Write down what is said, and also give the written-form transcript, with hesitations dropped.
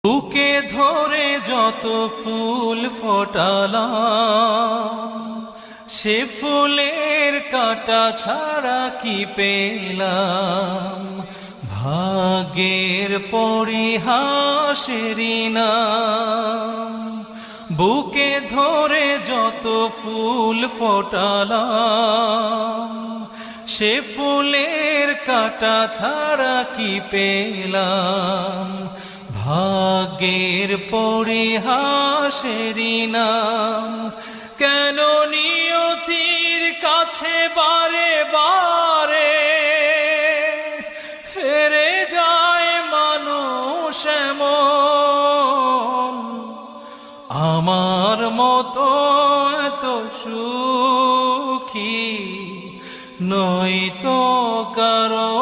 বুকে ধরে যত ফুল ফোটালাম, সে ফুলের কাঁটা ছাড়া কি পেলাম? ভাগ্যের পরিহাসেরই নাম। বুকে ধরে যত ফুল ফোটালাম, সে ফুলের কাঁটা ছাড়া কি পেলাম? ভাগ্যের পরিহাসেরই নাম। কেন নিয়তির কাছে বারে বারে হেরে যায় মানুষ এমন? আমার মতো এত সুখী নয়তো কারো